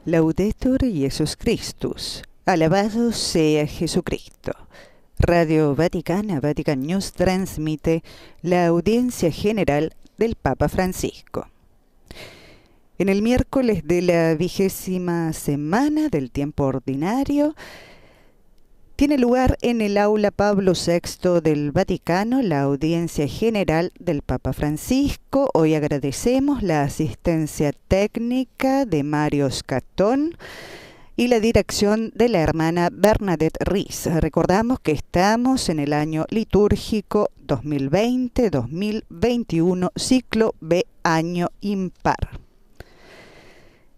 Laudetur Jesus Christus. Alabado sea Jesucristo. Radio Vaticana, Vatican News transmite la audiencia general del Papa Francisco. En el miércoles de la 20ª semana del tiempo ordinario, tiene lugar en el aula Pablo VI del Vaticano la audiencia general del Papa Francisco. Hoy agradecemos la asistencia técnica de Mario Scatón y la dirección de la hermana Bernadette Riz. Recordamos que estamos en el año litúrgico 2020-2021, ciclo B, año impar.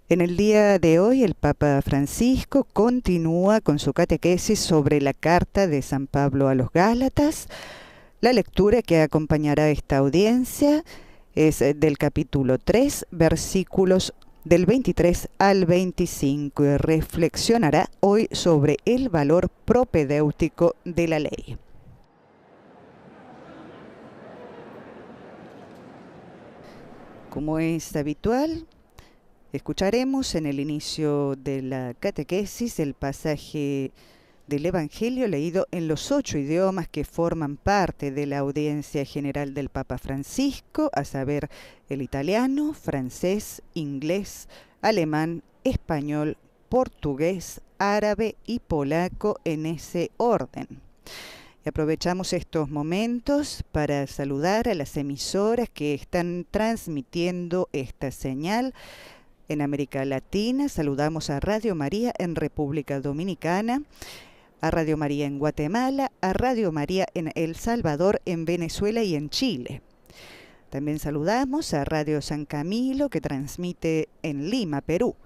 En el día de hoy, el Papa Francisco continúa con su catequesis sobre la carta de San Pablo a los Gálatas. La lectura que acompañará esta audiencia es del capítulo 3, versículos del 23 al 25, y reflexionará hoy sobre el valor propedéutico de la ley. Como es habitual, escucharemos en el inicio de la catequesis el pasaje del Evangelio leído en los 8 idiomas que forman parte de la audiencia general del Papa Francisco, a saber, el italiano, francés, inglés, alemán, español, portugués, árabe y polaco, en ese orden. Y aprovechamos estos momentos para saludar a las emisoras que están transmitiendo esta señal en América Latina. Saludamos a Radio María en República Dominicana, a Radio María en Guatemala, a Radio María en El Salvador, en Venezuela y en Chile. También saludamos a Radio San Camilo, que transmite en Lima, Perú,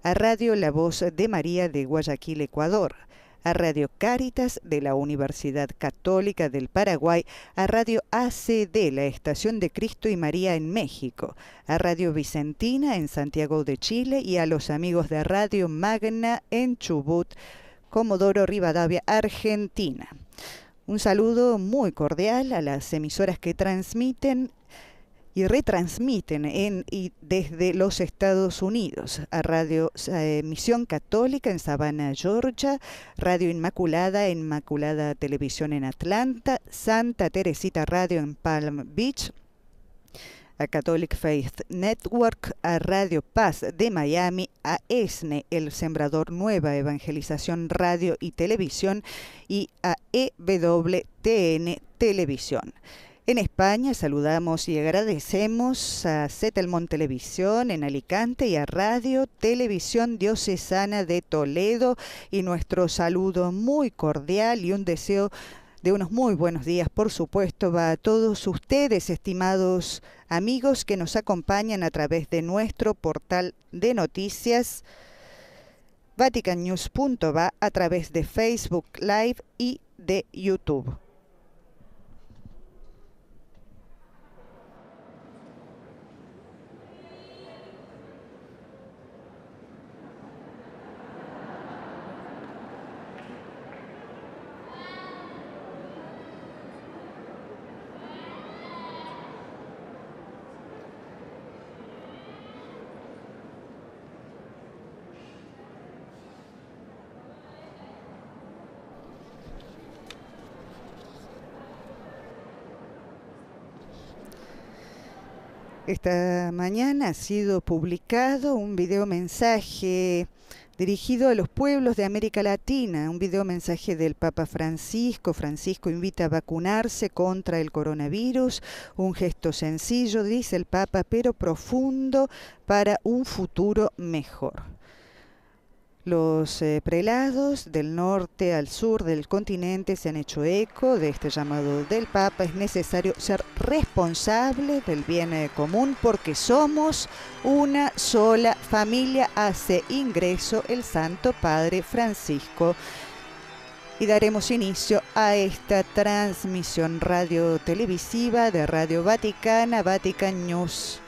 a Radio La Voz de María de Guayaquil, Ecuador, a Radio Cáritas de la Universidad Católica del Paraguay, a Radio ACD, la Estación de Cristo y María en México, a Radio Vicentina en Santiago de Chile y a los amigos de Radio Magna en Chubut, Comodoro Rivadavia, Argentina. Un saludo muy cordial a las emisoras que transmiten y retransmiten en y desde los Estados Unidos, a Radio Misión Católica en Savannah, Georgia, Radio Inmaculada en Inmaculada Televisión en Atlanta, Santa Teresita Radio en Palm Beach, a Catholic Faith Network, a Radio Paz de Miami, a ESNE, El Sembrador Nueva Evangelización Radio y Televisión, y a EWTN Televisión. En España saludamos y agradecemos a Setelmont Televisión en Alicante y a Radio Televisión Diocesana de Toledo, y nuestro saludo muy cordial y un deseo de unos muy buenos días, por supuesto, va a todos ustedes, estimados amigos que nos acompañan a través de nuestro portal de noticias vaticannews.va, a través de Facebook Live y de YouTube. Esta mañana ha sido publicado un videomensaje dirigido a los pueblos de América Latina, un videomensaje del Papa Francisco. Francisco invita a vacunarse contra el coronavirus, un gesto sencillo, dice el Papa, pero profundo para un futuro mejor. Los prelados del norte al sur del continente se han hecho eco de este llamado del Papa. Es necesario ser responsable del bien común porque somos una sola familia, hace ingreso el Santo Padre Francisco. Y daremos inicio a esta transmisión radio-televisiva de Radio Vaticana, Vatican News.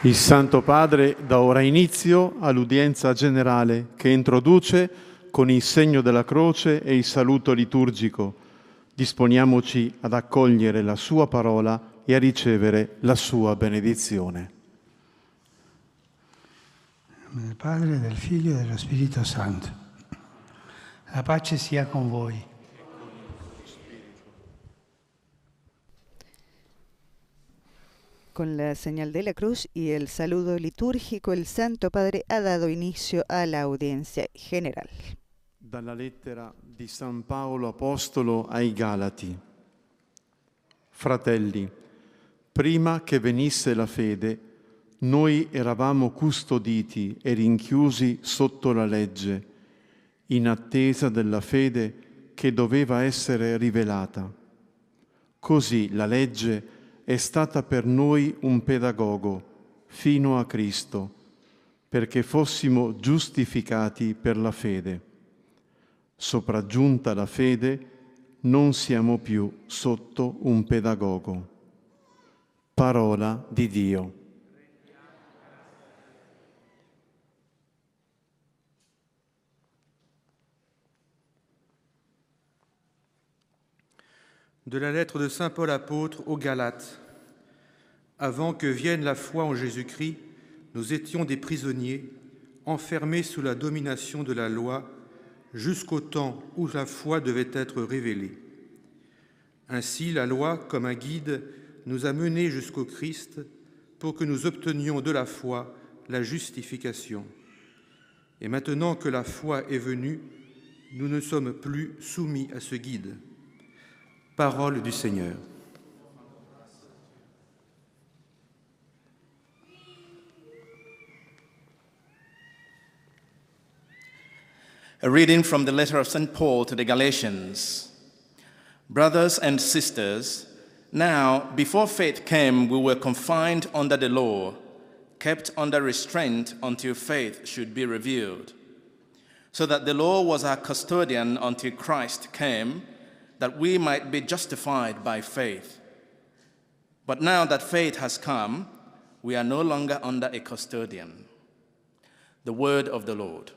Il Santo Padre dà ora inizio all'udienza generale che introduce con il segno della croce e il saluto liturgico. Disponiamoci ad accogliere la sua parola e a ricevere la sua benedizione. Del Padre, del Figlio e dello Spirito Santo. La pace sia con voi. Con la señal de la cruz y el saludo litúrgico, el Santo Padre ha dado inicio a la audiencia general. Dalla lettera di San Paolo Apostolo ai Galati. Fratelli, prima che venisse la fede, noi eravamo custoditi e rinchiusi sotto la legge, in attesa della fede che doveva essere rivelata. Così la legge è stata per noi un pedagogo fino a Cristo, perché fossimo giustificati per la fede. Sopraggiunta la fede, non siamo più sotto un pedagogo. Parola di Dio. De la lettre de Saint Paul apôtre aux Galates. Avant que vienne la foi en Jésus-Christ, nous étions des prisonniers, enfermés sous la domination de la loi, jusqu'au temps où la foi devait être révélée. Ainsi, la loi, comme un guide, nous a menés jusqu'au Christ pour que nous obtenions de la foi la justification. Et maintenant que la foi est venue, nous ne sommes plus soumis à ce guide. Parole du Seigneur. A reading from the letter of St. Paul to the Galatians. Brothers and sisters, now, before faith came, we were confined under the law, kept under restraint until faith should be revealed. So that the law was our custodian until Christ came, that we might be justified by faith. But now that faith has come, we are no longer under a custodian. The word of the Lord.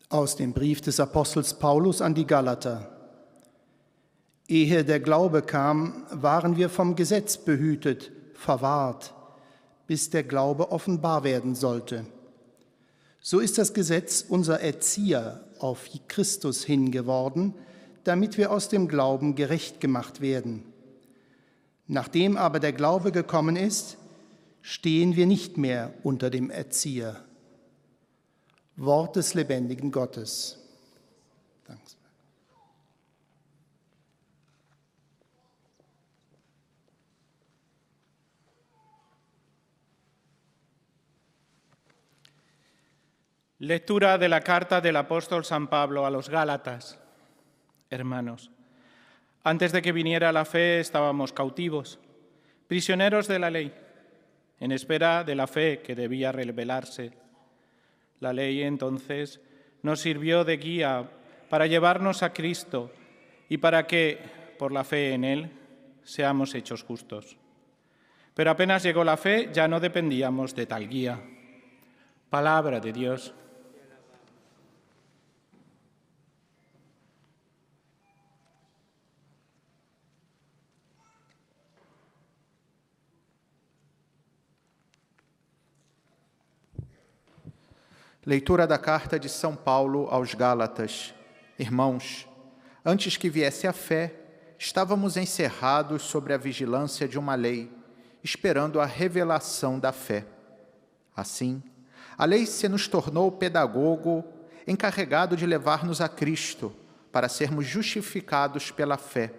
Aus dem Brief des Apostels Paulus an die Galater. Ehe der Glaube kam, waren wir vom Gesetz behütet, verwahrt, bis der Glaube offenbar werden sollte. So ist das Gesetz unser Erzieher auf Christus hin geworden, damit wir aus dem Glauben gerecht gemacht werden. Nachdem aber der Glaube gekommen ist, stehen wir nicht mehr unter dem Erzieher. Wort des lebendigen Gottes. Danke. Lectura de la carta del apóstol San Pablo a los Gálatas. Hermanos, antes de que viniera la fe estábamos cautivos, prisioneros de la ley, en espera de la fe que debía revelarse. La ley entonces nos sirvió de guía para llevarnos a Cristo y para que, por la fe en Él, seamos hechos justos. Pero apenas llegó la fe, ya no dependíamos de tal guía. Palabra de Dios. Leitura da carta de São Paulo aos Gálatas. Irmãos, antes que viesse a fé, estávamos encerrados sobre a vigilância de uma lei, esperando a revelação da fé. Assim, a lei se nos tornou pedagogo, encarregado de levar-nos a Cristo, para sermos justificados pela fé.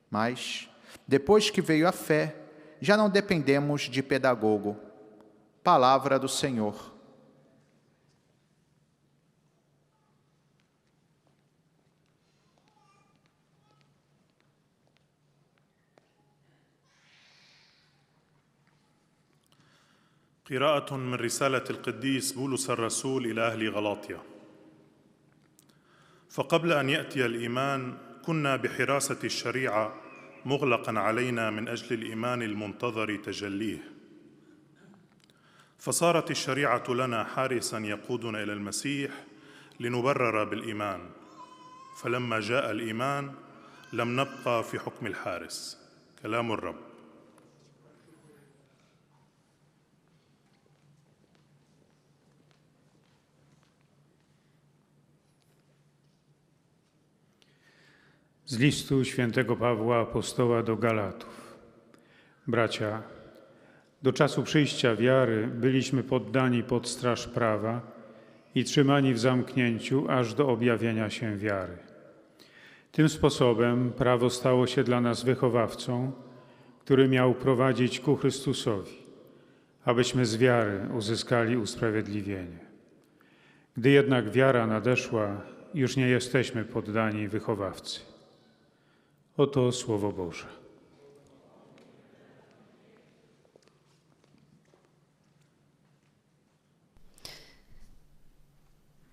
Mas, depois que veio a fé, já não dependemos de pedagogo. Palavra do Senhor. قراءة من رسالة القديس بولس الرسول إلى أهل غلاطيا. فقبل أن يأتي الإيمان كنا بحراسة الشريعة مغلقا علينا من أجل الإيمان المنتظر تجليه، فصارت الشريعة لنا حارسا يقودنا إلى المسيح لنبرر بالإيمان، فلما جاء الإيمان لم نبقى في حكم الحارس. كلام الرب. Z listu świętego Pawła apostoła do Galatów. Bracia, do czasu przyjścia wiary byliśmy poddani pod straż prawa i trzymani w zamknięciu aż do objawienia się wiary. Tym sposobem prawo stało się dla nas wychowawcą, który miał prowadzić ku Chrystusowi, abyśmy z wiary uzyskali usprawiedliwienie. Gdy jednak wiara nadeszła, już nie jesteśmy poddani wychowawcy. Oto Słowo Boże.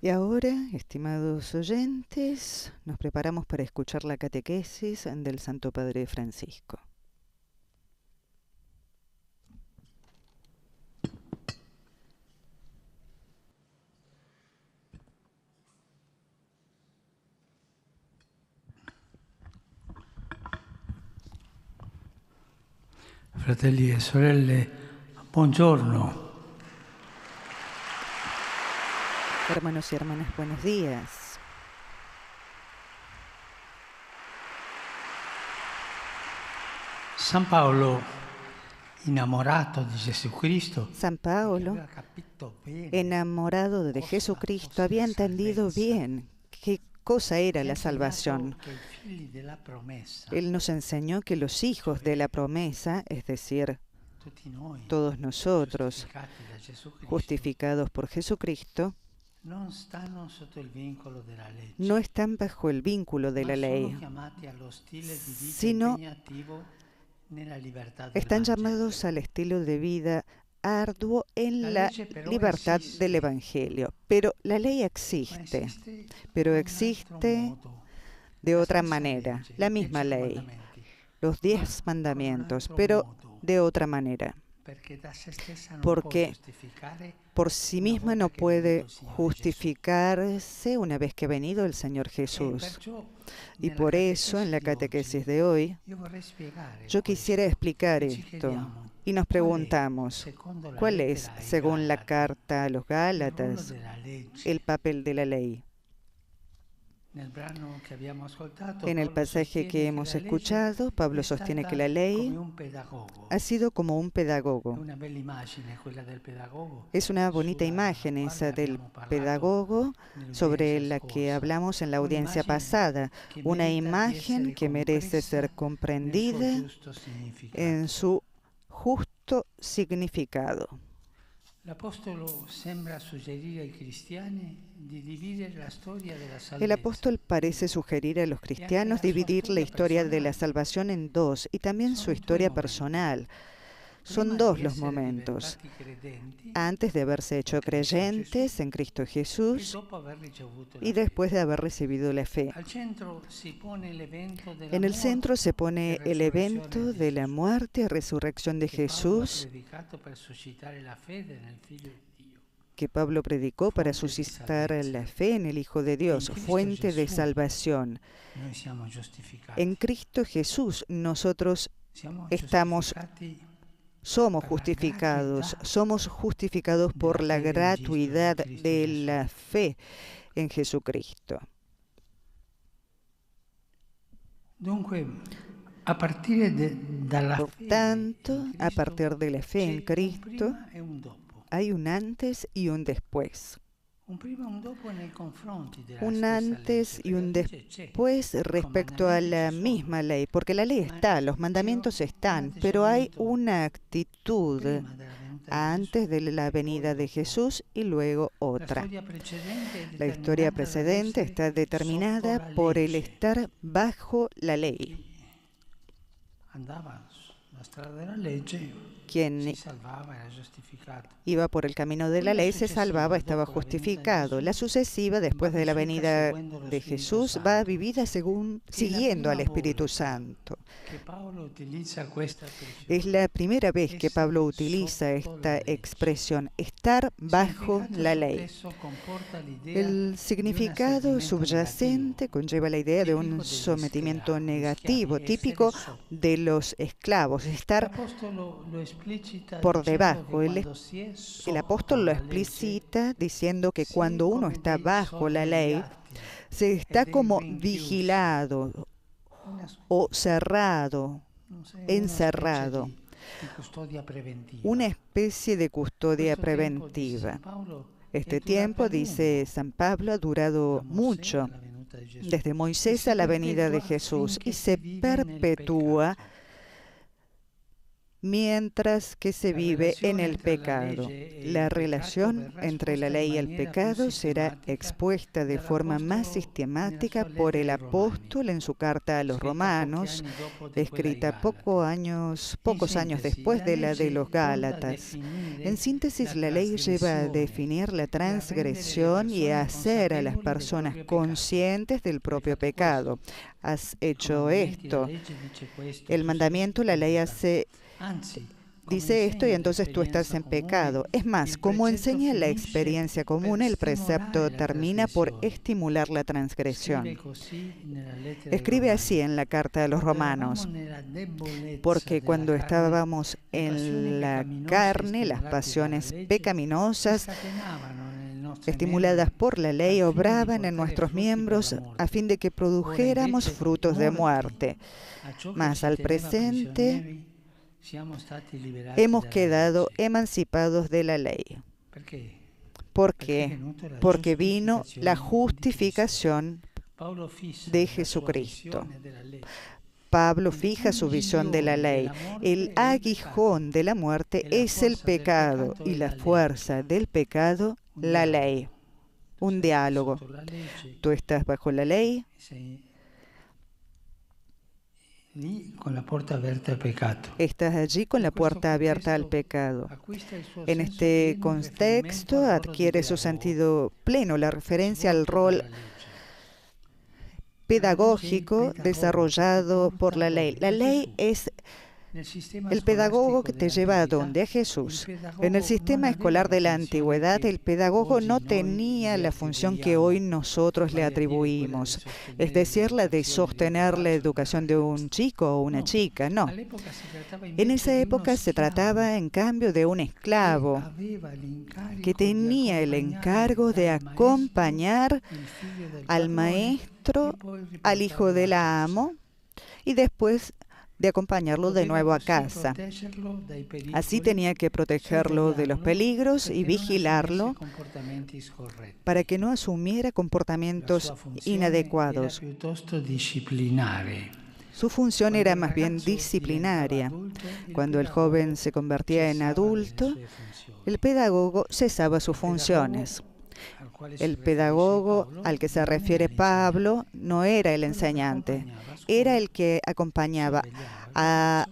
Y ahora, estimados oyentes, nos preparamos para escuchar la catequesis del Santo Padre Francisco. Fratelli e sorelle, buongiorno. Hermanos y hermanas, buenos días. San Paolo, innamorato di Jesucristo, San Pablo, enamorado de Jesucristo, había entendido bien qué cosa era la salvación. Él nos enseñó que los hijos de la promesa, es decir, todos nosotros, justificados por Jesucristo, no están bajo el vínculo de la ley, sino están llamados al estilo de vida arduo en la libertad del Evangelio. Pero la ley existe, pero existe de otra manera, la misma ley, los 10 mandamientos, pero de otra manera. Porque por sí misma no puede justificarse una vez que ha venido el Señor Jesús. Y por eso, en la catequesis de hoy, yo quisiera explicar esto. Y nos preguntamos, ¿cuál es, según la carta a los Gálatas, el papel de la ley? En el pasaje que hemos escuchado, Pablo sostiene que la ley ha sido como un pedagogo. Es una bonita imagen esa del pedagogo sobre la que hablamos en la audiencia pasada. Una imagen que merece ser comprendida en su justo significado. El apóstol parece sugerir a los cristianos dividir la historia de la salvación en dos y también su historia personal. Son dos los momentos: antes de haberse hecho creyentes en Cristo Jesús y después de haber recibido la fe. En el centro se pone el evento de la muerte y resurrección de Jesús, que Pablo predicó para suscitar la fe en el Hijo de Dios, fuente de salvación. En Cristo Jesús nosotros somos justificados por la gratuidad de la fe en Jesucristo. Por tanto, a partir de la fe en Cristo, hay un antes y un después. Un antes y un después respecto a la misma ley, porque la ley está, los mandamientos están, pero hay una actitud antes de la venida de Jesús y luego otra. La historia precedente está determinada por el estar bajo la ley. Quien iba por el camino de la ley se salvaba, estaba justificado. La sucesiva, después de la venida de Jesús, va vivida siguiendo al Espíritu Santo. Es la primera vez que Pablo utiliza esta expresión, estar bajo la ley. El significado subyacente conlleva la idea de un sometimiento negativo, típico de los esclavos, estar por debajo. El apóstol lo explicita diciendo que cuando uno está bajo la ley, se está como vigilado o cerrado, encerrado, una especie de custodia preventiva. Este tiempo, dice San Pablo, ha durado mucho, desde Moisés a la venida de Jesús, y se perpetúa mientras que se vive en el pecado. La relación entre la ley y el pecado será expuesta de forma más sistemática por el apóstol en su carta a los Romanos, escrita pocos años después de la de los Gálatas. En síntesis, la ley lleva a definir la transgresión y a hacer a las personas conscientes del propio pecado. Has hecho esto. El mandamiento, la ley dice esto y entonces tú estás en pecado. Es más, como enseña la experiencia común, el precepto termina por estimular la transgresión. Escribe así en la carta de los Romanos: porque cuando estábamos en la carne, las pasiones pecaminosas estimuladas por la ley obraban en nuestros miembros a fin de que produjéramos frutos de muerte. Mas al presente hemos quedado emancipados de la ley. ¿Por qué? Porque vino la justificación de Jesucristo. Pablo fija su visión de la ley. El aguijón de la muerte es el pecado y la fuerza del pecado, la ley. Un diálogo. Tú estás bajo la ley. Estás allí con la puerta abierta al pecado. En este contexto adquiere su sentido pleno la referencia al rol pedagógico desarrollado por la ley. La ley es el pedagogo que te lleva a donde, a Jesús. En el sistema escolar de la antigüedad, el pedagogo no tenía la función que hoy nosotros le atribuimos, es decir, la de sostener la educación de un chico o una chica, no. En esa época se trataba, en cambio, de un esclavo que tenía el encargo de acompañar al maestro, al hijo del amo, y después de acompañarlo de nuevo a casa. Así tenía que protegerlo de los peligros y vigilarlo para que no asumiera comportamientos inadecuados. Su función era más bien disciplinaria. Cuando el joven se convertía en adulto, el pedagogo cesaba sus funciones. El pedagogo al que se refiere Pablo no era el enseñante, era el que acompañaba a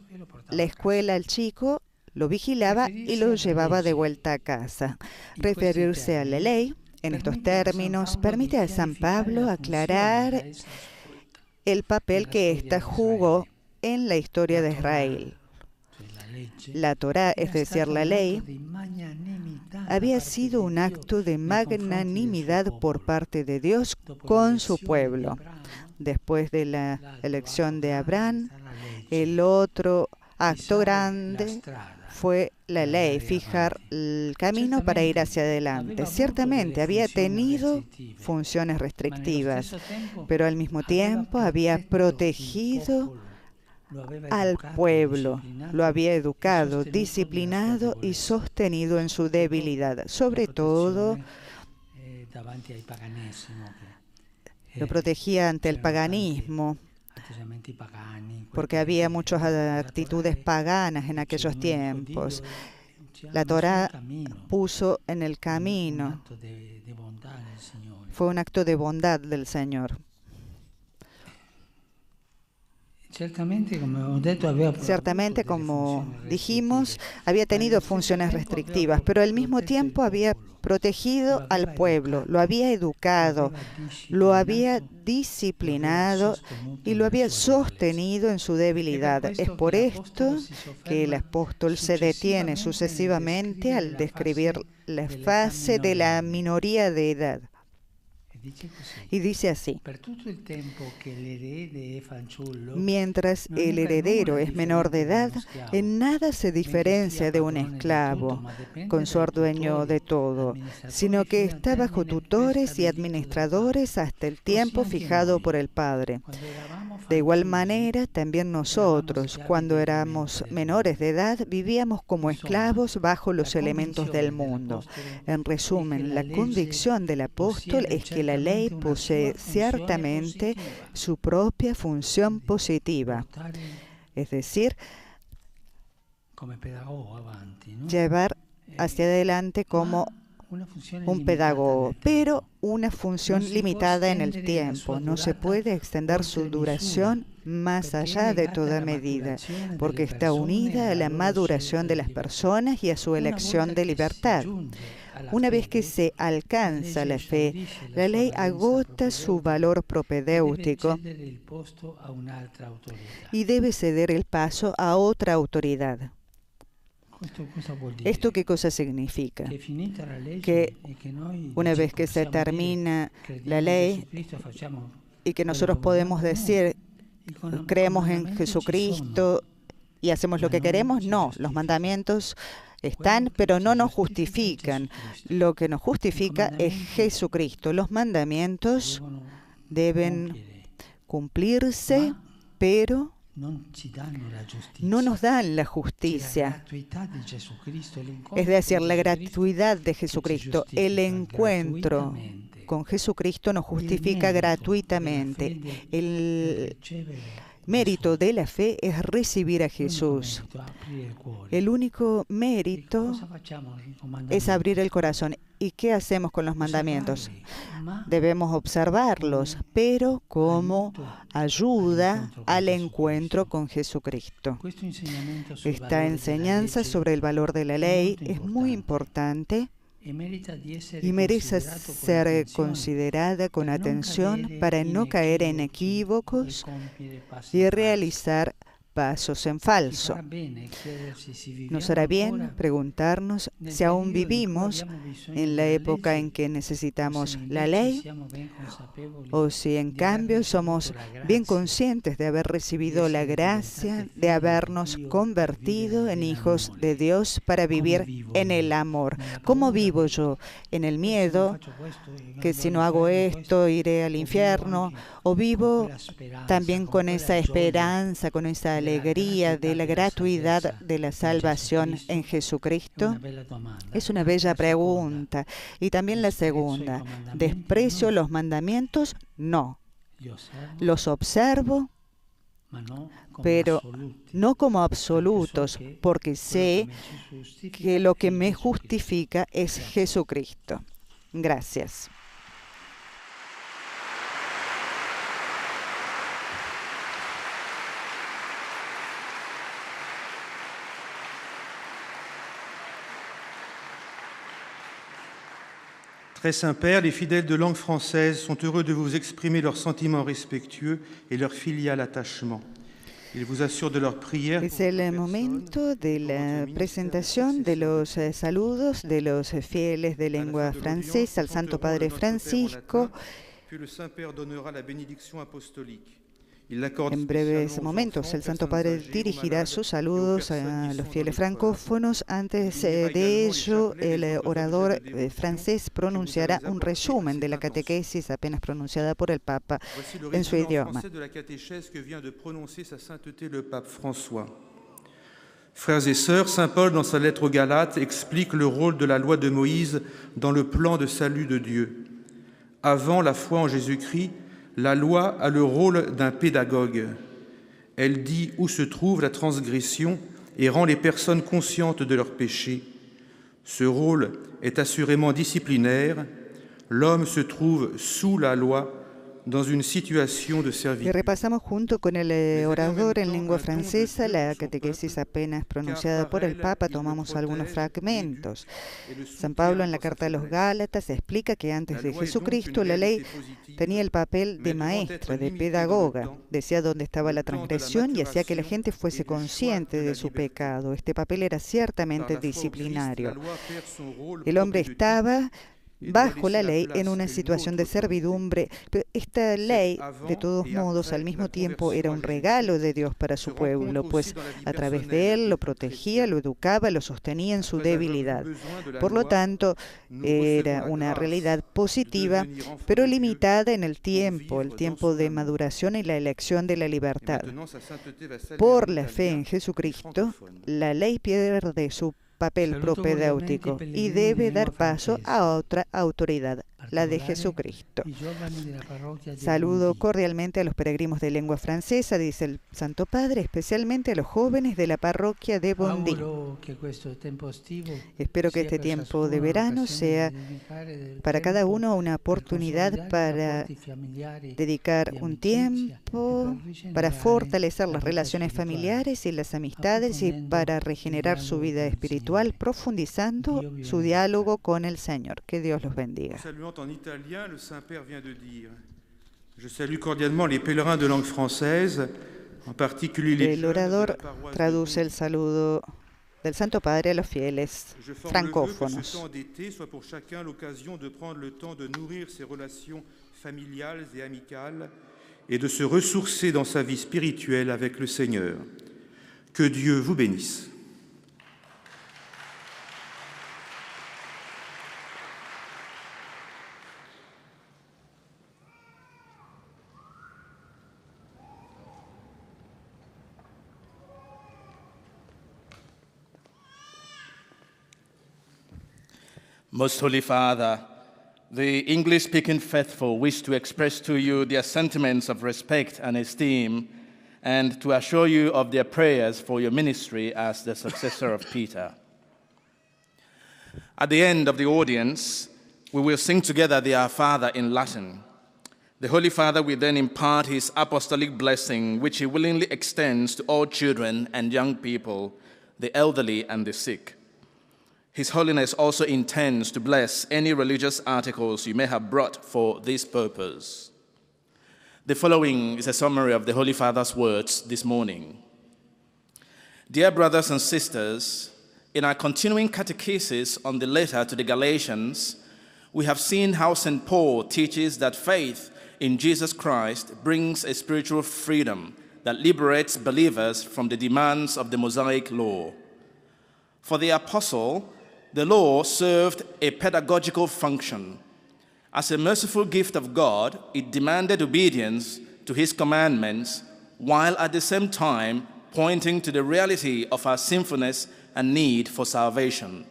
la escuela al chico, lo vigilaba y lo llevaba de vuelta a casa. Referirse a la ley en estos términos permite a San Pablo aclarar el papel que ésta jugó en la historia de Israel. La Torá, es decir, la ley, había sido un acto de magnanimidad por parte de Dios con su pueblo. Después de la elección de Abraham, el otro acto grande fue la ley, fijar el camino para ir hacia adelante. Ciertamente había tenido funciones restrictivas, pero al mismo tiempo había protegido al pueblo, lo había educado, disciplinado y sostenido en su debilidad. Sobre todo, lo protegía ante el paganismo, porque había muchas actitudes paganas en aquellos tiempos. La Torá puso en el camino. Fue un acto de bondad del Señor. Ciertamente, como dijimos, había tenido funciones restrictivas, pero al mismo tiempo había protegido al pueblo, lo había educado, lo había disciplinado y lo había sostenido en su debilidad. Es por esto que el apóstol se detiene sucesivamente al describir la fase de la minoría de edad. Y dice así: mientras el heredero es menor de edad, en nada se diferencia de un esclavo, consuelo dueño de todo, sino que está bajo tutores y administradores hasta el tiempo fijado por el Padre. De igual manera, también nosotros, cuando éramos menores de edad, vivíamos como esclavos bajo los elementos del mundo. En resumen, la convicción del apóstol es que la ley posee ciertamente su propia función positiva, es decir, llevar hacia adelante como un pedagogo, pero una función limitada en el tiempo. No se puede extender su duración más allá de toda medida, porque está unida a la maduración de las personas y a su elección de libertad. Una vez que se alcanza la fe, la ley agota su valor propedéutico y debe ceder el paso a otra autoridad. ¿Esto qué cosa significa? Que una vez que se termina la ley y que nosotros podemos decir, creemos en Jesucristo y hacemos lo que queremos, no, los mandamientos están, pero no nos justifican. Lo que nos justifica es Jesucristo. Los mandamientos deben cumplirse, pero no nos dan la justicia, es decir, la gratuidad de Jesucristo. El encuentro con Jesucristo nos justifica gratuitamente. El mérito de la fe es recibir a Jesús. El único mérito es abrir el corazón. ¿Y qué hacemos con los mandamientos? Debemos observarlos, pero como ayuda al encuentro con Jesucristo. Esta enseñanza sobre el valor de la ley es muy importante y merece ser considerada con atención para no caer en equívocos y realizar pasos en falso. Nos hará bien preguntarnos si aún vivimos en la época en que necesitamos la ley o si en cambio somos bien conscientes de haber recibido la gracia de habernos convertido en hijos de Dios para vivir en el amor. ¿Cómo vivo yo? ¿En el miedo? Que si no hago esto iré al infierno. ¿O vivo también con esa esperanza, con esa alegría de la gratuidad de la salvación en Jesucristo? Es una bella pregunta. Y también la segunda, ¿desprecio los mandamientos? No. Los observo, pero no como absolutos, porque sé que lo que me justifica es Jesucristo. Gracias. Très Saint-Père, les fidèles de langue française sont heureux de vous exprimer leurs sentiments respectueux et leur filial attachement. Ils vous assurent de leur prière. Es el momento de la presentación de los saludos de los fieles de lengua francesa al Santo Padre Francisco. Puis le Saint-Père donnera la bénédiction apostolique. En breves momentos, el Santo Padre dirigirá sus saludos a los fieles francófonos. Antes de ello, el orador francés pronunciará un resumen de la catequesis apenas pronunciada por el Papa en su idioma. Frères et sœurs, Saint Paul, dans sa lettre aux Galates, explique le rôle de la loi de Moïse dans le plan de salut de Dieu. Avant la foi en Jésus-Christ, la loi a le rôle d'un pédagogue. Elle dit où se trouve la transgression et rend les personnes conscientes de leurs péchés. Ce rôle est assurément disciplinaire. L'homme se trouve sous la loi dans une situation de Y servitude. repasamos junto con el orador en lengua francesa la catequesis apenas pronunciada por el Papa, tomamos algunos fragmentos. San Pablo en la carta a los Gálatas explica que antes de Jesucristo la ley tenía el papel de maestra, de pedagoga, decía dónde estaba la transgresión y hacía que la gente fuese consciente de su pecado. Este papel era ciertamente disciplinario. El hombre estaba bajo la ley en una situación de servidumbre, pero esta ley, de todos modos, al mismo tiempo era un regalo de Dios para su pueblo, pues a través de él lo protegía, lo educaba, lo sostenía en su debilidad. Por lo tanto, era una realidad positiva, pero limitada en el tiempo de maduración y la elección de la libertad. Por la fe en Jesucristo, la ley pierde su papel propedéutico y debe dar paso a otra autoridad, la de Jesucristo. Saludo cordialmente a los peregrinos de lengua francesa, dice el Santo Padre, especialmente a los jóvenes de la parroquia de Bondy. Espero que este tiempo de verano sea para cada uno una oportunidad para dedicar un tiempo para fortalecer las relaciones familiares y las amistades y para regenerar su vida espiritual, profundizando su diálogo con el Señor. Que Dios los bendiga. En italien, le Saint-Père vient de dire: Je salue cordialement les pèlerins de langue française, en particulier les El orador traduce el saludo del Santo Padre a los fieles francófonos. Ce temps d'été soit pour chacun l'occasion de prendre le temps de nourrir ses relations familiales et amicales et de se ressourcer dans sa vie spirituelle avec le Seigneur. Que Dieu vous bénisse. Most Holy Father, the English-speaking faithful wish to express to you their sentiments of respect and esteem and to assure you of their prayers for your ministry as the successor of Peter. At the end of the audience, we will sing together the Our Father in Latin. The Holy Father will then impart his apostolic blessing, which he willingly extends to all children and young people, the elderly and the sick. His Holiness also intends to bless any religious articles you may have brought for this purpose. The following is a summary of the Holy Father's words this morning. Dear brothers and sisters, in our continuing catechesis on the letter to the Galatians, we have seen how St. Paul teaches that faith in Jesus Christ brings a spiritual freedom that liberates believers from the demands of the Mosaic law. For the apostle, the law served a pedagogical function. As a merciful gift of God, it demanded obedience to his commandments, while at the same time pointing to the reality of our sinfulness and need for salvation.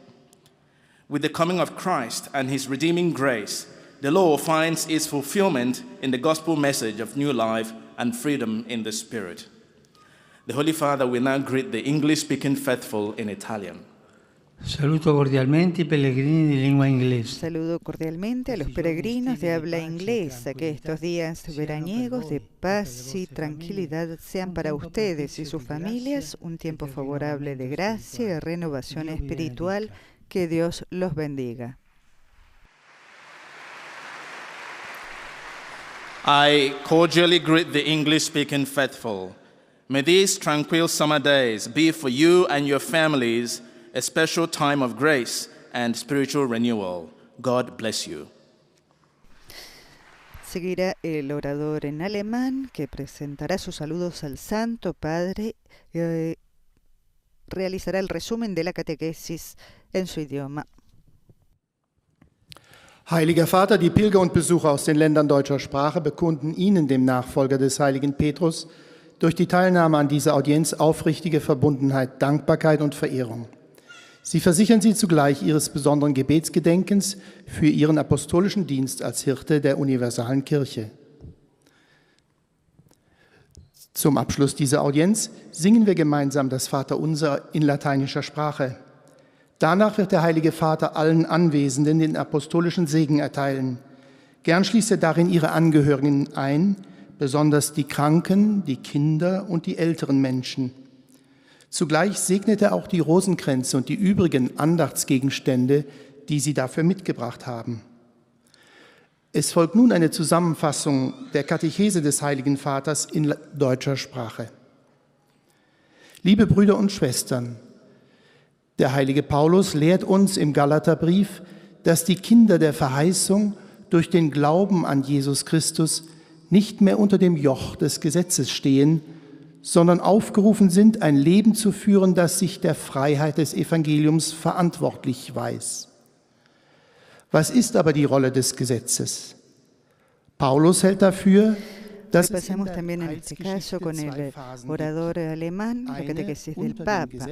With the coming of Christ and his redeeming grace, the law finds its fulfillment in the gospel message of new life and freedom in the Spirit. The Holy Father will now greet the English-speaking faithful in Italian. Saluto cordialmente i pellegrini di lingua inglese. Saludo cordialmente a los peregrinos de habla inglesa. Que estos días veraniegos de paz y tranquilidad sean para ustedes y sus familias un tiempo favorable de gracia y renovación espiritual. Que Dios los bendiga. I cordially greet the English-speaking faithful. May these tranquil summer days be for you and your families a special time of grace and spiritual renewal. God bless you. Seguirá el orador en alemán que presentará sus saludos al Santo Padre y realizará el resumen de la catequesis en su idioma. Heiliger Vater, die Pilger und Besucher aus den Ländern deutscher Sprache bekunden Ihnen, dem Nachfolger des heiligen Petrus, durch die Teilnahme an dieser Audienz aufrichtige Verbundenheit, Dankbarkeit und Verehrung. Sie versichern Sie zugleich Ihres besonderen Gebetsgedenkens für Ihren apostolischen Dienst als Hirte der universalen Kirche. Zum Abschluss dieser Audienz singen wir gemeinsam das Vaterunser in lateinischer Sprache. Danach wird der Heilige Vater allen Anwesenden den apostolischen Segen erteilen. Gern schließt er darin ihre Angehörigen ein, besonders die Kranken, die Kinder und die älteren Menschen. Zugleich segnet er auch die Rosenkränze und die übrigen Andachtsgegenstände, die sie dafür mitgebracht haben. Es folgt nun eine Zusammenfassung der Katechese des Heiligen Vaters in deutscher Sprache. Liebe Brüder und Schwestern, der heilige Paulus lehrt uns im Galaterbrief, dass die Kinder der Verheißung durch den Glauben an Jesus Christus nicht mehr unter dem Joch des Gesetzes stehen, sondern aufgerufen sind, ein Leben zu führen, das sich der Freiheit des Evangeliums verantwortlich weiß. Was ist aber die Rolle des Gesetzes? Paulus hält dafür, dass Pasamos también en este caso con el orador alemán, la catequesis del Papa.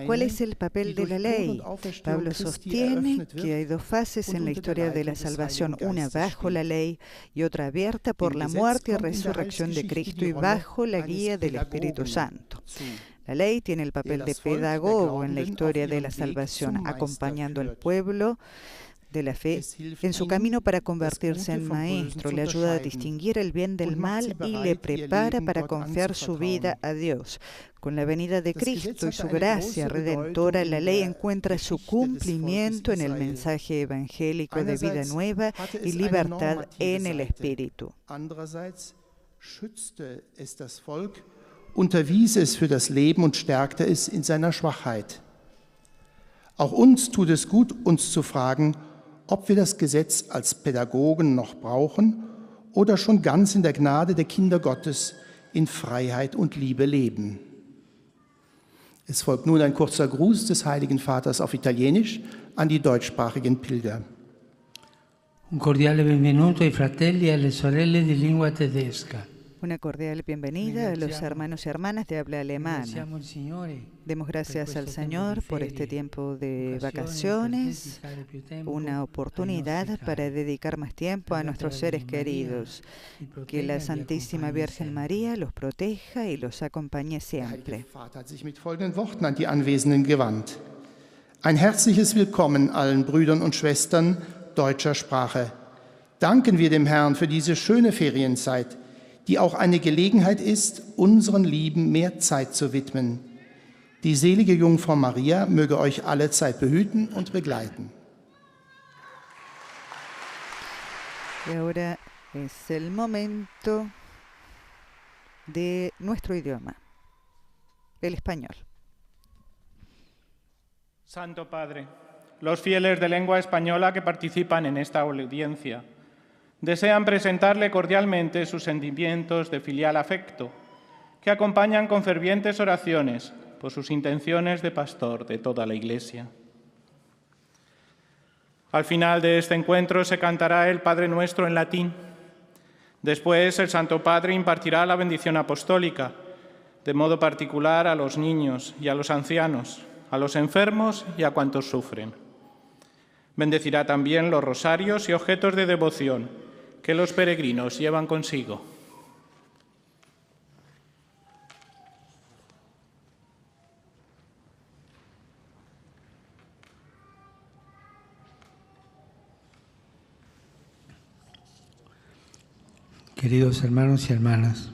¿Cuál es el papel de la ley? Pablo sostiene que hay dos fases en la historia de la salvación, una bajo la ley y otra abierta por la muerte y resurrección de Cristo y bajo la guía del Espíritu Santo. La ley tiene el papel de pedagogo en la historia de la salvación, acompañando al pueblo de la fe en su camino para convertirse en maestro, le ayuda a distinguir el bien del mal y le prepara para confiar su vida a Dios. Con la venida de Cristo y su gracia redentora, la ley encuentra su cumplimiento en el mensaje evangélico de vida nueva y libertad en el Espíritu. Andererseits schützte es das Volk, unterwies es für das Leben und stärkte es in seiner Schwachheit. Auch uns tut es gut, uns zu fragen, ob wir das Gesetz als Pädagogen noch brauchen oder schon ganz in der Gnade der Kinder Gottes in Freiheit und Liebe leben. Es folgt nun ein kurzer Gruß des Heiligen Vaters auf Italienisch an die deutschsprachigen Pilger. Un cordiale benvenuto ai fratelli e alle sorelle di lingua tedesca. Una cordial bienvenida a los hermanos y hermanas de habla alemana. Demos gracias al Señor por este tiempo de vacaciones, una oportunidad para dedicar más tiempo a nuestros seres queridos. Que la Santísima Virgen María los proteja y los acompañe siempre. Vater hat sich mit folgenden Worten an die Anwesenden gewandt. Ein herzliches Willkommen allen Brüdern und Schwestern deutscher Sprache. Danken wir dem Herrn für diese schöne Ferienzeit, die auch eine Gelegenheit ist, unseren Lieben mehr Zeit zu widmen. Die selige Jungfrau Maria möge euch alle Zeit behüten und begleiten. Y ahora es el momento de nuestro idioma, el español. Santo Padre, los fieles de lengua española que participan en esta audiencia desean presentarle cordialmente sus sentimientos de filial afecto, que acompañan con fervientes oraciones por sus intenciones de pastor de toda la Iglesia. Al final de este encuentro se cantará el Padre Nuestro en latín. Después el Santo Padre impartirá la bendición apostólica, de modo particular a los niños y a los ancianos, a los enfermos y a cuantos sufren. Bendecirá también los rosarios y objetos de devoción que los peregrinos llevan consigo. Queridos hermanos y hermanas,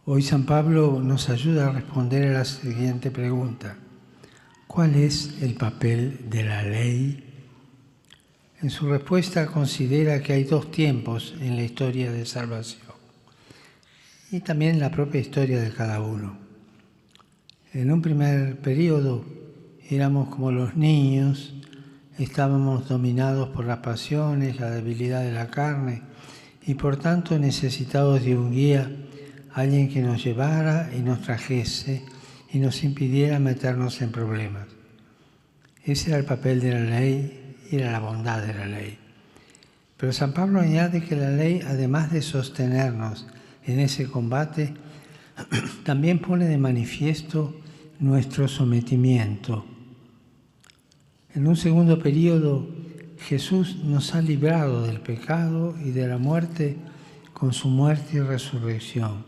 hoy San Pablo nos ayuda a responder a la siguiente pregunta: ¿cuál es el papel de la ley? En su respuesta considera que hay dos tiempos en la historia de salvación y también en la propia historia de cada uno. En un primer periodo éramos como los niños, estábamos dominados por las pasiones, la debilidad de la carne y por tanto necesitados de un guía, alguien que nos llevara y nos trajese y nos impidiera meternos en problemas. Ese era el papel de la ley y era la bondad de la ley. Pero San Pablo añade que la ley, además de sostenernos en ese combate, también pone de manifiesto nuestro sometimiento. En un segundo periodo, Jesús nos ha librado del pecado y de la muerte con su muerte y resurrección.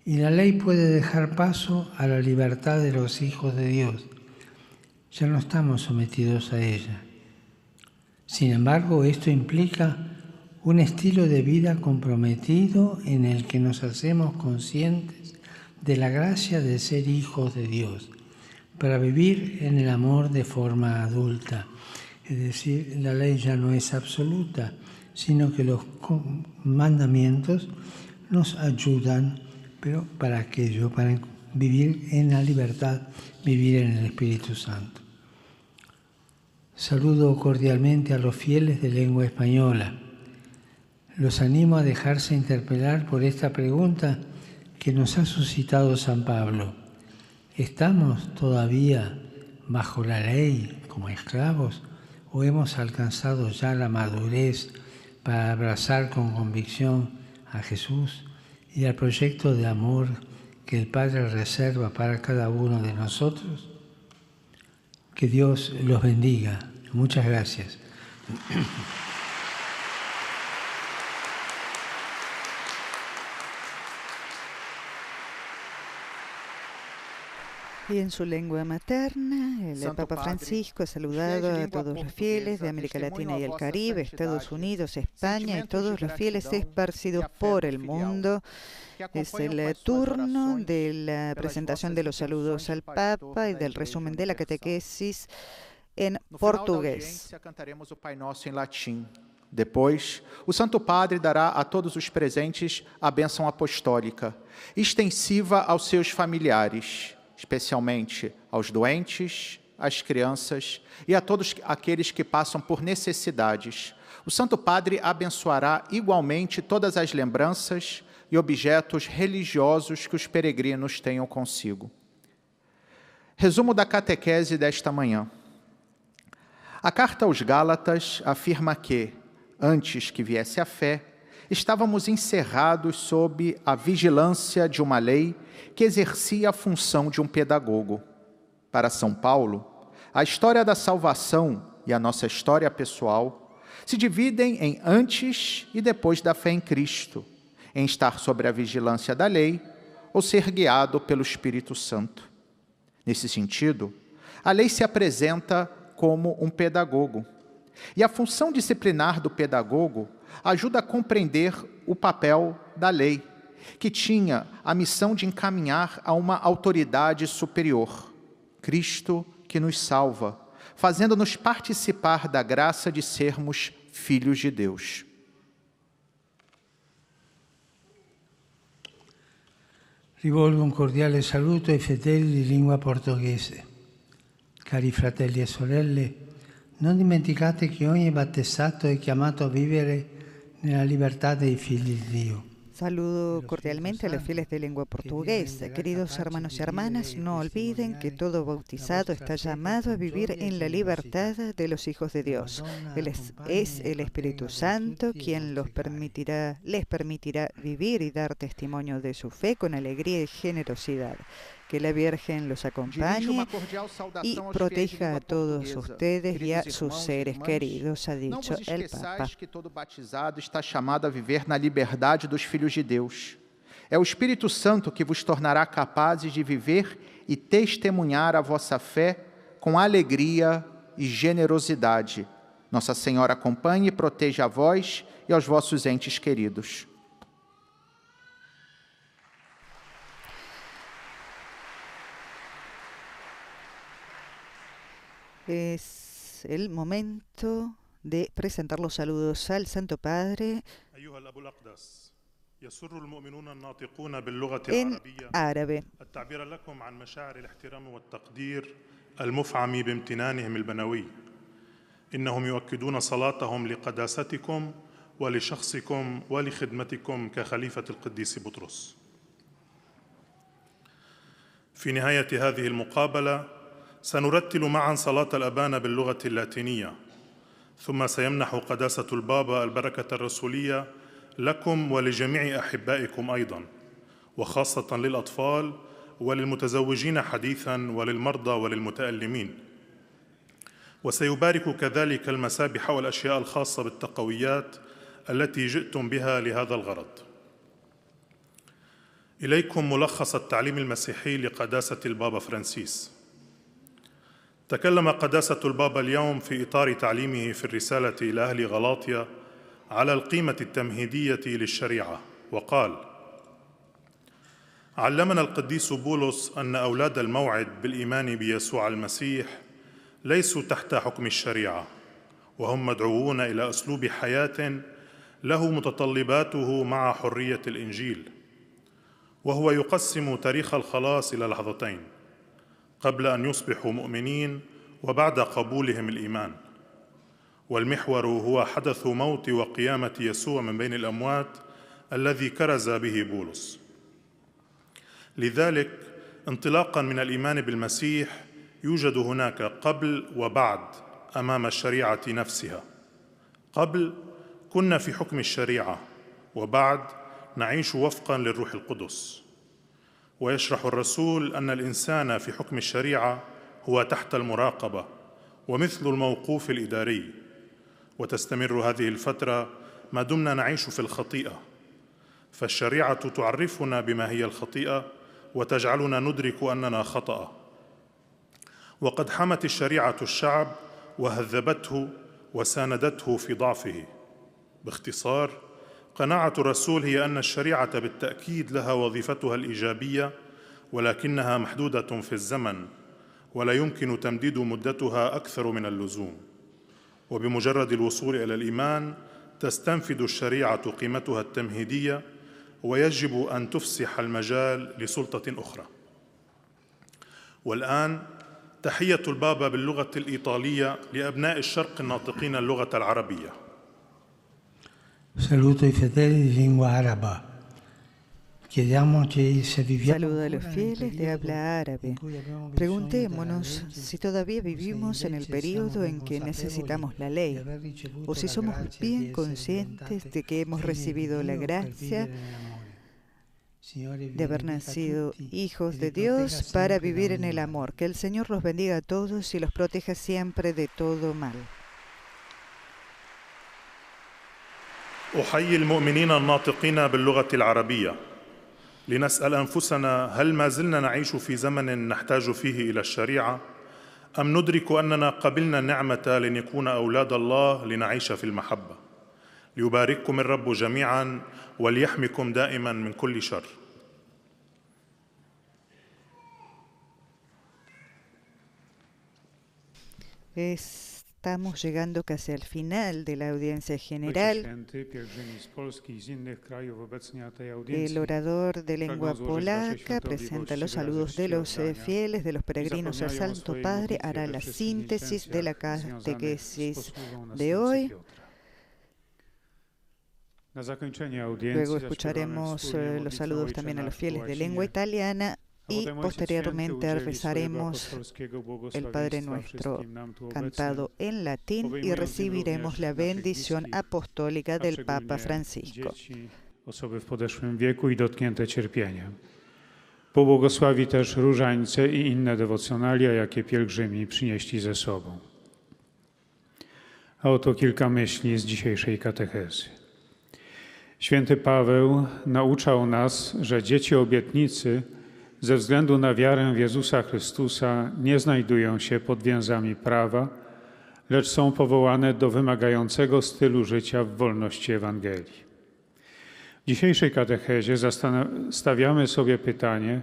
Y la ley puede dejar paso a la libertad de los hijos de Dios. Ya no estamos sometidos a ella. Sin embargo, esto implica un estilo de vida comprometido en el que nos hacemos conscientes de la gracia de ser hijos de Dios, para vivir en el amor de forma adulta. Es decir, la ley ya no es absoluta, sino que los mandamientos nos ayudan, pero para aquello, para vivir en la libertad, vivir en el Espíritu Santo. Saludo cordialmente a los fieles de lengua española. Los animo a dejarse interpelar por esta pregunta que nos ha suscitado San Pablo. ¿Estamos todavía bajo la ley como esclavos o hemos alcanzado ya la madurez para abrazar con convicción a Jesús y al proyecto de amor que el Padre reserva para cada uno de nosotros? Que Dios los bendiga. Muchas gracias. Y en su lengua materna, el Papa Francisco ha saludado a todos los fieles de América Latina y el Caribe, Estados Unidos, España y todos los fieles esparcidos por el mundo. Es el turno de la presentación de los saludos al Papa y del resumen de la catequesis en portugués. Cantaremos o Pai Nosso em latim. Depois, o Santo Padre dará a todos os presentes a bênção apostólica, extensiva aos seus familiares, especialmente aos doentes, às crianças e a todos aqueles que passam por necessidades. O Santo Padre abençoará igualmente todas as lembranças e objetos religiosos que os peregrinos tenham consigo. Resumo da catequese desta manhã. A carta aos Gálatas afirma que, antes que viesse a fé, estávamos encerrados sob a vigilância de uma lei que exercia a função de um pedagogo. Para São Paulo, a história da salvação e a nossa história pessoal se dividem em antes e depois da fé em Cristo, em estar sob a vigilância da lei ou ser guiado pelo Espírito Santo. Nesse sentido, a lei se apresenta como um pedagogo, e a função disciplinar do pedagogo ajuda a compreender o papel da lei, que tinha a missão de encaminhar a uma autoridade superior, Cristo que nos salva, fazendo-nos participar da graça de sermos filhos de Deus. Rivolgo un cordiale saluto ai fedeli di lingua portoghese. Cari fratelli e sorelle, non dimenticate che ogni battezzato è chiamato a vivere nella libertà dei figli di Dio. Saludo cordialmente a los fieles de lengua portuguesa. Queridos hermanos y hermanas, no olviden que todo bautizado está llamado a vivir en la libertad de los hijos de Dios. Es el Espíritu Santo quien les permitirá vivir y dar testimonio de su fe con alegría y generosidad. Que la Virgen los acompañe y proteja a todos ustedes y a sus seres queridos, ha dicho el Papa. Que todo batizado está chamado a viver na liberdade dos filhos de Deus. É o Espírito Santo que vos tornará capazes de viver e testemunhar a vossa fé com alegria e generosidade. Nossa Senhora acompanhe e proteja a vós e aos vossos entes queridos. Es el momento de presentar los saludos al Santo Padre en árabe. التعبير لكم عن مشاعر الاحترام والتقدير المفعم بامتنانهم البنوي. إنهم يؤكدون صلاتهم لقداستكم ولشخصكم ولخدمتكم كخليفة القديس بطرس. في نهاية هذه المقابلة سنرتل معا صلاة الأبانا باللغة اللاتينية، ثم سيمنح قداسة البابا البركة الرسولية لكم ولجميع أحبائكم أيضا، وخاصة للأطفال وللمتزوجين حديثا وللمرضى وللمتألمين. وسيبارك كذلك المسابح والأشياء الخاصة بالتقويات التي جئتم بها لهذا الغرض. إليكم ملخص التعليم المسيحي لقداسة البابا فرانسيس. تكلم قداسة البابا اليوم في إطار تعليمه في الرسالة إلى أهل غلاطيا على القيمة التمهيدية للشريعة، وقال: علمنا القديس بولس أن أولاد الموعد بالإيمان بيسوع المسيح ليسوا تحت حكم الشريعة، وهم مدعوون إلى أسلوب حياة له متطلباته مع حرية الإنجيل، وهو يقسم تاريخ الخلاص إلى لحظتين: قبل أن يصبحوا مؤمنين وبعد قبولهم الإيمان. والمحور هو حدث موت وقيامة يسوع من بين الأموات الذي كرز به بولس. لذلك انطلاقا من الإيمان بالمسيح يوجد هناك قبل وبعد أمام الشريعة نفسها. قبل كنا في حكم الشريعة، وبعد نعيش وفقا للروح القدس. ويشرح الرسول أن الإنسان في حكم الشريعة هو تحت المراقبة ومثل الموقوف الإداري، وتستمر هذه الفترة ما دمنا نعيش في الخطيئة، فالشريعة تعرفنا بما هي الخطيئة وتجعلنا ندرك أننا خطأ. وقد حمت الشريعة الشعب وهذبته وساندته في ضعفه. باختصار، قناعة الرسول هي أن الشريعة بالتأكيد لها وظيفتها الإيجابية، ولكنها محدودة في الزمن، ولا يمكن تمديد مدتها أكثر من اللزوم. وبمجرد الوصول إلى الإيمان تستنفد الشريعة قيمتها التمهيدية، ويجب أن تفسح المجال لسلطة أخرى. والآن تحية البابا باللغة الإيطالية لأبناء الشرق الناطقين اللغة العربية. Saluto i fedeli di lingua araba. Chiediamoci se viviamo Saluda a los ancora nel fieles de periodo habla árabe. in cui abbiamo bisogno Preguntémonos della legge, si todavía o se vivimos en el invece periodo siamo en que consapevoli necesitamos la di ley, aver ricevuto o si la somos grazia bien di essere conscientes diventate de que hemos figli di recibido la Dio per gracia vivere nell'amore. Signore, de haber benedica nacido tutti hijos e de li protegga Dios para sempre da vivir en ogni el male. amor. Que el Señor los bendiga a todos y los proteja siempre de todo mal. أحيي المؤمنين الناطقين باللغة العربية لنسأل أنفسنا: هل ما زلنا نعيش في زمن نحتاج فيه إلى الشريعة؟ أم ندرك أننا قبلنا النعمة لنكون أولاد الله لنعيش في المحبة؟ ليبارككم الرب جميعا وليحمكم دائما من كل شر. Estamos llegando casi al final de la audiencia general. El orador de lengua polaca presenta los saludos de los fieles, de los peregrinos al Santo Padre, hará la síntesis de la catequesis de hoy. Luego escucharemos los saludos también a los fieles de lengua italiana y posteriormente rezaremos el Padre Nuestro cantado en latín y recibiremos la bendición apostólica del Papa Francisco. Osoby w podeszłym wieku i dotknięte cierpieniem. Pobłogosławi też różańce i inne dewocjonalia, jakie pielgrzymi przynieśli ze sobą. A oto kilka myśli z dzisiejszej katechezy. Święty Paweł nauczał nas, że dzieci obietnicy ze względu na wiarę w Jezusa Chrystusa nie znajdują się pod więzami prawa, lecz są powołane do wymagającego stylu życia w wolności Ewangelii. W dzisiejszej katechezie stawiamy sobie pytanie,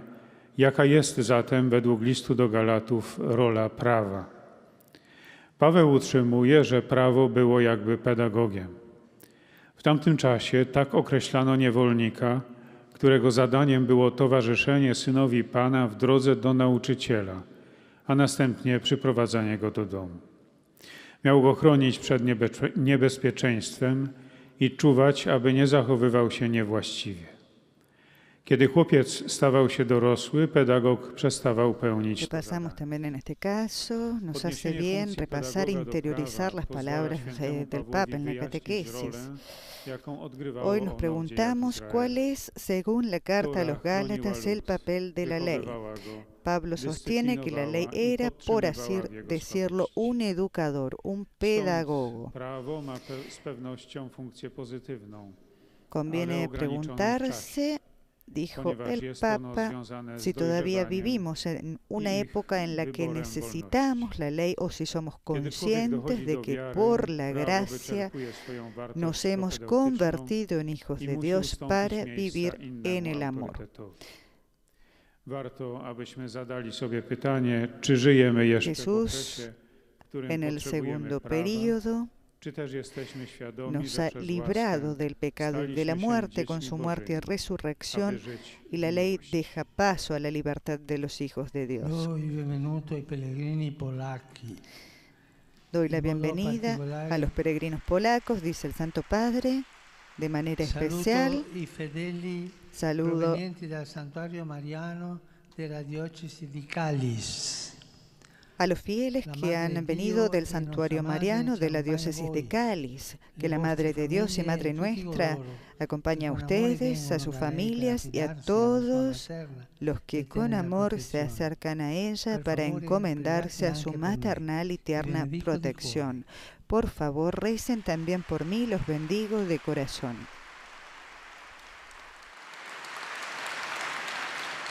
jaka jest zatem według listu do Galatów rola prawa. Paweł utrzymuje, że prawo było jakby pedagogiem. W tamtym czasie tak określano niewolnika, którego zadaniem było towarzyszenie synowi Pana w drodze do nauczyciela, a następnie przyprowadzanie go do domu. Miał go chronić przed niebezpieczeństwem i czuwać, aby nie zachowywał się niewłaściwie. Kiedy chłopiec stawał się dorosły, pedagog przestawał pełnić to zadanie. Repasamos también en este caso, nos hace bien repasar, interiorizar las palabras del Papa en la catequesis. Hoy nos preguntamos cuál es, según la carta a los Gálatas, el papel de la ley. Pablo sostiene que la ley era, por así decirlo, un educador, un pedagogo. Conviene preguntarse dijo el Papa, si todavía vivimos en una época en la que necesitamos la ley o si somos conscientes de que por la gracia nos hemos convertido en hijos de Dios para vivir en el amor. Jesús, en el segundo período, nos ha librado del pecado y de la muerte con su muerte y resurrección, y la ley deja paso a la libertad de los hijos de Dios. Doy la bienvenida a los peregrinos polacos, dice el Santo Padre, de manera especial. Saludo del Santuario Mariano de la diócesis de Cáliz. A los fieles que han venido del Santuario Mariano de la diócesis de Cáliz, que la Madre de Dios y Madre nuestra acompañe a ustedes, a sus familias y a todos los que con amor se acercan a ella para encomendarse a su maternal y tierna protección. Por favor, recen también por mí, los bendigo de corazón.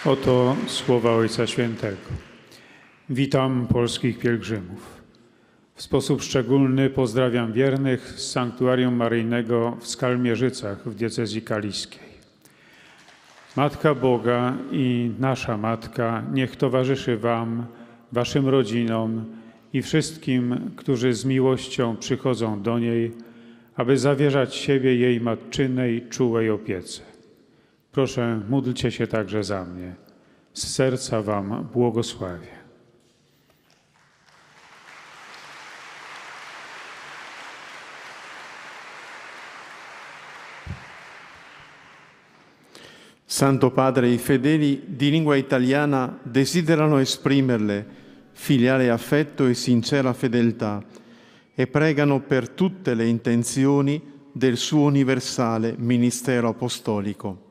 Oto słowa Ojca Świętego. Witam polskich pielgrzymów. W sposób szczególny pozdrawiam wiernych z Sanktuarium Maryjnego w Skalmierzycach w diecezji kaliskiej. Matka Boga i nasza Matka niech towarzyszy Wam, Waszym rodzinom i wszystkim, którzy z miłością przychodzą do niej, aby zawierzać siebie jej matczynej, czułej opiece. Proszę, módlcie się także za mnie. Z serca Wam błogosławię. Santo Padre, i fedeli di lingua italiana desiderano esprimerle filiale affetto e sincera fedeltà e pregano per tutte le intenzioni del suo universale ministero apostolico.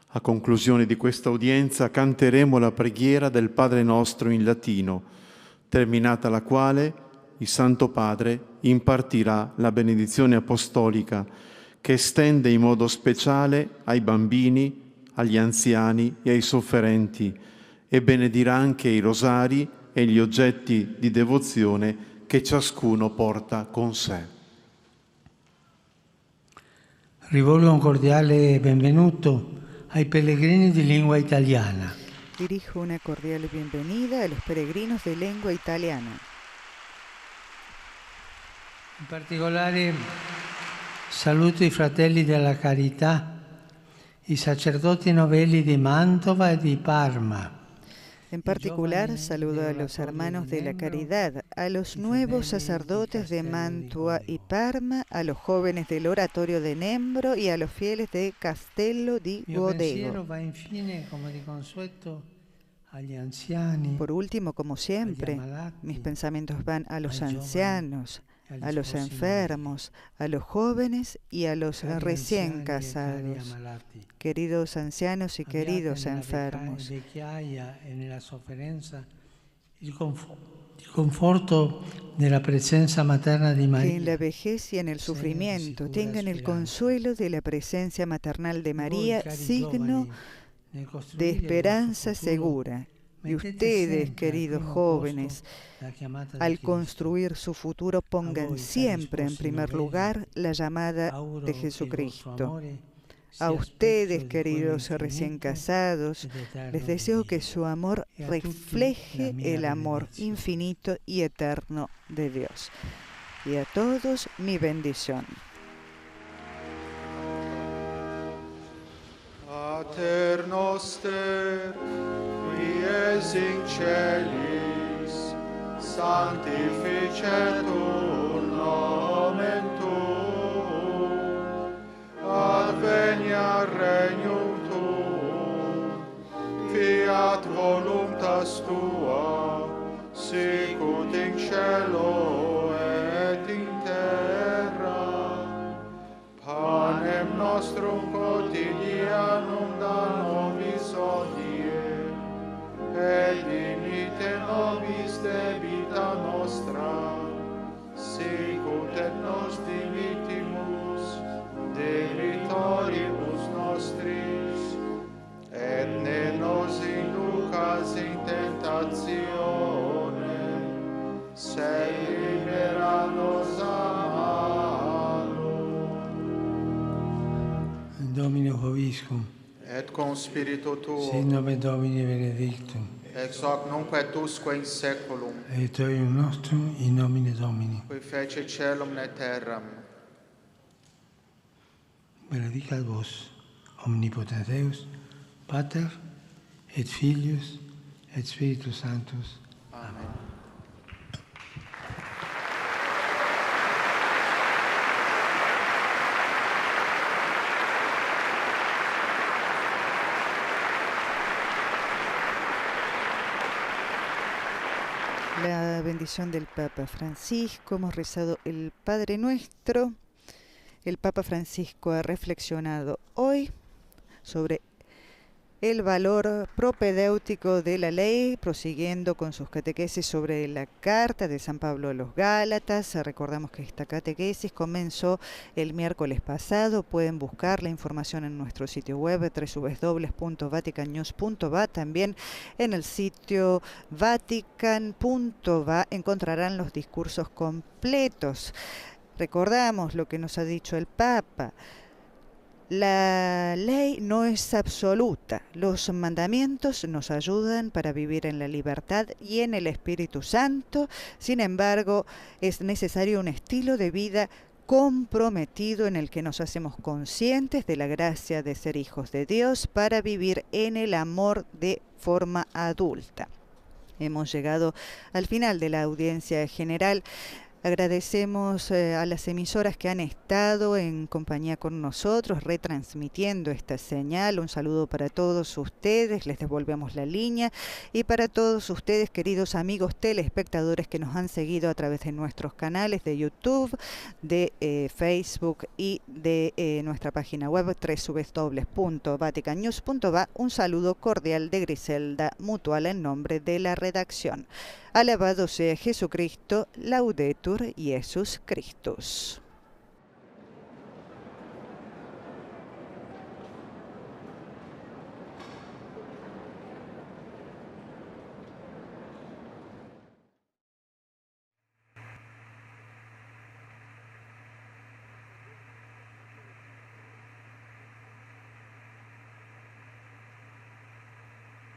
A conclusione di questa udienza canteremo la preghiera del Padre nostro in latino, terminata la quale il Santo Padre impartirà la benedizione apostolica che estende in modo speciale ai bambini, agli anziani e ai sofferenti e benedirà anche i rosari e gli oggetti di devozione che ciascuno porta con sé. Rivolgo un cordiale benvenuto ai pellegrini di lingua italiana. Dirijo una cordiale bienvenida a los peregrinos de lengua italiana. In particolare saluto i fratelli della Carità, i sacerdoti novelli di Mantova e di Parma. En particular, saludo a los hermanos de la Caridad, a los nuevos sacerdotes de Mantua y Parma, a los jóvenes del oratorio de Nembro y a los fieles de Castello di Godego. Por último, como siempre, mis pensamientos van a los ancianos, a los enfermos, a los jóvenes y a los recién casados. Queridos ancianos y queridos enfermos, il conforto della presenza materna di María. Que en la vejez y en el sufrimiento tengan el consuelo de la presencia maternal de María, signo de esperanza segura. Y ustedes, queridos jóvenes, al construir su futuro, pongan siempre en primer lugar la llamada de Jesucristo. A ustedes, queridos recién casados, les deseo que su amor refleje el amor infinito y eterno de Dios. Y a todos, mi bendición. Pater noster, qui es in celis, sanctificetur nomen tuum, adveniat regnum tuum, fiat voluntas tua, sicut in cielo et in terra. Panem nostrum quotidianum da nobis hodie, et dimitte nobis debita nostra, vobiscum, et con spiritu tuo, sit nomen Domini benedictum, ex hoc nunc et usque in saeculum, aiutorium nostrum in nomine Domini. qui fece caelum et terram. Benedicat vos, omnipotens Deus, Pater, et Filius, et Spiritus Sanctus. Amen. La bendición del Papa Francisco, hemos rezado el Padre Nuestro. El Papa Francisco ha reflexionado hoy sobre el valor propedéutico de la ley, prosiguiendo con sus catequesis sobre la carta de San Pablo a los Gálatas. Recordamos que esta catequesis comenzó el miércoles pasado. Pueden buscar la información en nuestro sitio web www.vaticannews.va. También en el sitio vatican.va encontrarán los discursos completos. Recordamos lo que nos ha dicho el Papa. La ley no es absoluta. Los mandamientos nos ayudan para vivir en la libertad y en el Espíritu Santo. Sin embargo, es necesario un estilo de vida comprometido en el que nos hacemos conscientes de la gracia de ser hijos de Dios para vivir en el amor de forma adulta. Hemos llegado al final de la audiencia general. Agradecemos a las emisoras que han estado en compañía con nosotros, retransmitiendo esta señal. Un saludo para todos ustedes, les devolvemos la línea. Y para todos ustedes, queridos amigos telespectadores que nos han seguido a través de nuestros canales de YouTube, de Facebook y de nuestra página web www.vaticannews.va. Un saludo cordial de Griselda Mutual en nombre de la redacción. Alabado sea Jesucristo, Laudetur Jesus Christus.